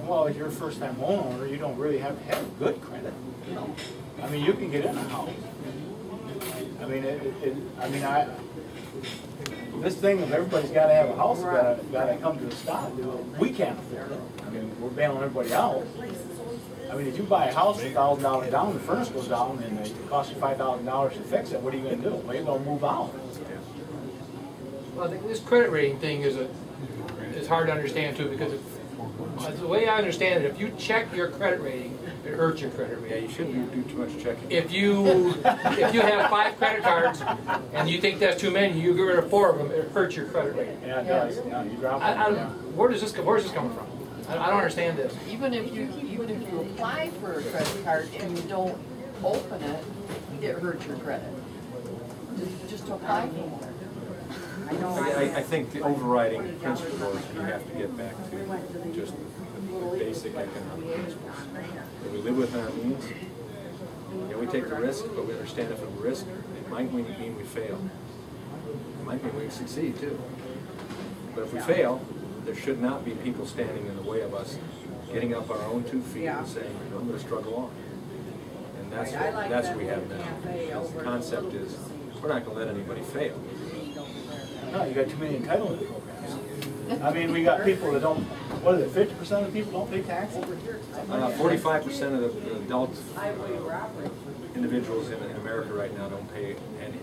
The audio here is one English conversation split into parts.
well, if you're a first-time homeowner, you don't really have to have good credit. I mean, you can get in a house. I mean, this thing of everybody's got to have a house, got to come to a stop. We can't afford it. I mean, we're bailing everybody out. I mean, if you buy a house for $1,000 down, the furnace goes down, and it costs you $5,000 to fix it, what are you going to do? Well, you're going to move out. Well, I think this credit rating thing is hard to understand too, because the way I understand it, if you check your credit rating, it hurts your credit rating. Yeah, you shouldn't do too much checking. If you have 5 credit cards and you think that's too many, you get rid of 4 of them, it hurts your credit rating. Yeah, it does. Yeah, you drop it. Where's this coming from? I don't understand this. Even if you apply for a credit card and you don't open it, it hurts your credit. Just to apply for it. I think the overriding principle is you have to get back to just the basic economic principles. That we live within our means. Yeah, we take the risk, but we understand if it's a risk, it might mean we fail. It might mean we succeed too. But if we fail, there should not be people standing in the way of us getting up our own 2 feet and saying, I'm going to struggle on. And that's what we have now. The concept is, we're not going to let anybody fail. No, you got too many entitlement programs. I mean, we got people that don't, what is it, 50% of the people don't pay taxes? 45% of the adult individuals in America right now don't pay any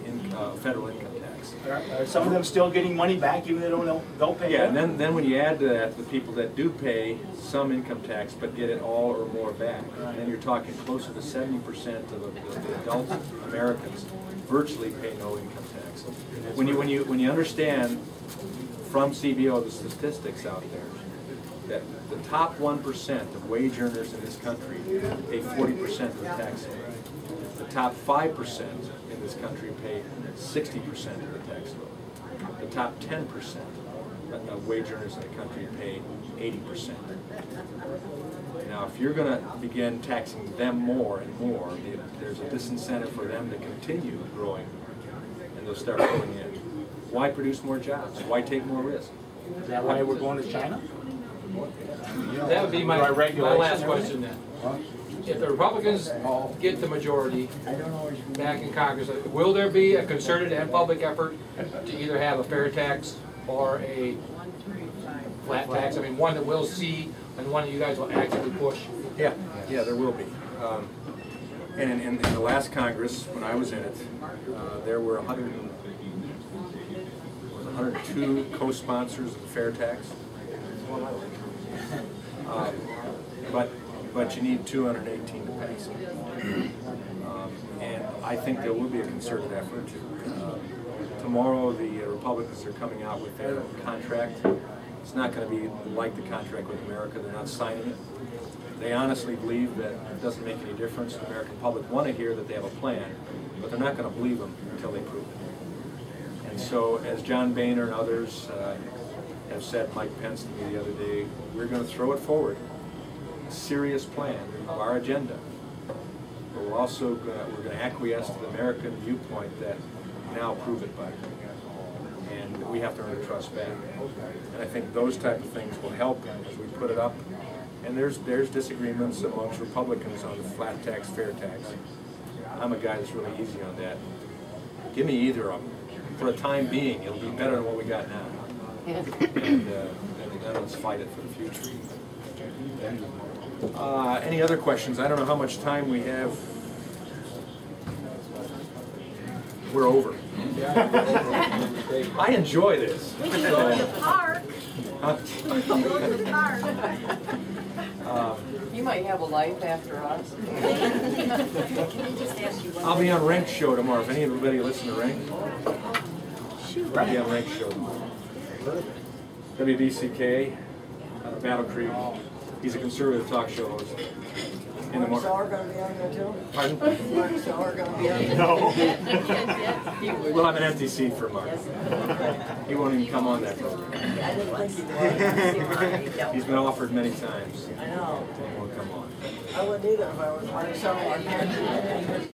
federal income tax. Are some of them still getting money back even though they don't pay it? Yeah, and then when you add to that the people that do pay some income tax but get it all or more back, then you're talking closer to 70% of the adult Americans virtually pay no income tax. When you understand from CBO the statistics out there that the top 1% of wage earners in this country pay 40% of the tax rate. The top 5% in this country pay 60% of the tax load. The top 10% of wage earners in the country pay 80%. Now, if you're going to begin taxing them more and more, there's a disincentive for them to continue growing, and they'll start pulling in. Why produce more jobs? Why take more risk? Is that why we're going to China? That would be my last question then. If the Republicans get the majority back in Congress, will there be a concerted and public effort to either have a fair tax or a flat tax? I mean, one that we'll see and one that you guys will actively push? Yeah, there will be. And in the last Congress, when I was in it, there were 102 co-sponsors of the fair tax. But you need 218 to pass it. And I think there will be a concerted effort. Tomorrow the Republicans are coming out with their contract. It's not going to be like the contract with America. They're not signing it. They honestly believe that it doesn't make any difference. The American public want to hear that they have a plan, but they're not going to believe them until they prove it. And so, as John Boehner and others have said, Mike Pence to me the other day, we're going to throw it forward. A serious plan of our agenda. But we're also going to acquiesce to the American viewpoint that now prove it by. And we have to earn the trust back. And I think those type of things will help as we put it up. And there's disagreements amongst Republicans on the flat tax, fair tax. I'm a guy that's really easy on that. Give me either of them. For a time being, it'll be better than what we got now. And then let's fight it for the future. Any other questions? I don't know how much time we have. We're over. I enjoy this. We can go to the park. Huh? We can go to the park. You might have a life after us. I'll be on Rank Show tomorrow. If anybody listen to Rank, I'll be on Rank Show tomorrow. WDCK, Battle Creek. He's a conservative talk show host. In the morning. Mark Sauer going to be on there too? Pardon? Mark Sauer going to be on there? No. We'll have an empty seat for Mark. He won't even come on that program. He's been offered many times. I know. He won't come on. I wouldn't either if I was Mark Sauer.